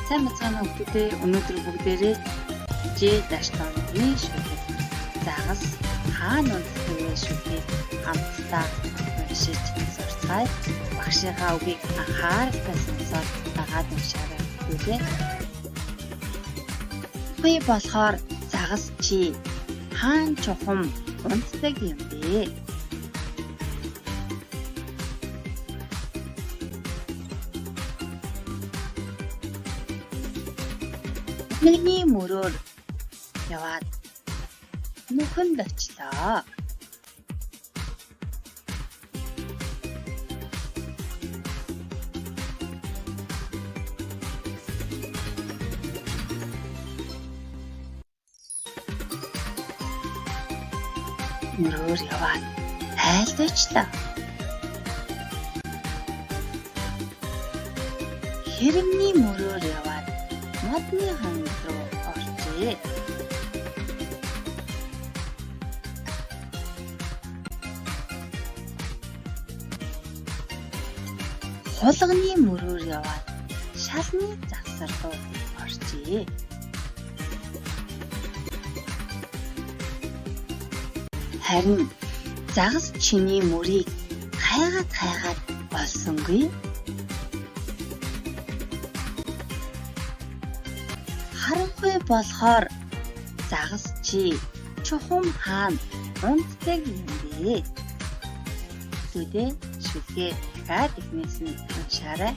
Сайн бацгаана хүүхдүүдээ өнөөдөр бүгдээрээ J-7-ны шүлэг загас хаана унтдаг вэ шүлгийг хамтдаа уншиж сурцгаая. Багшийнхаа үгийг анхааралтай сонсоод дагаад уншаарай хүүхдүүдээ. Би болохоор загас чи хаан чухам унтдаг юм бэ? Миний мөрөөр яваад нүхэнд очлоо. Мөрөөр яваад айлд очлоо. Хэрэмний мөрөөр яваад модны хоног руу оржээ. Хулганы мөрөөр яваад шалны завсар руу оржээ. Харин загас чиний мөрийг хайгаад олсонгүй. Харанхуй болохоор загас чи чухам хаана унтдаг юм бэ? Зүдээ шүлгээ дахиад ихнээс нь уншаарай.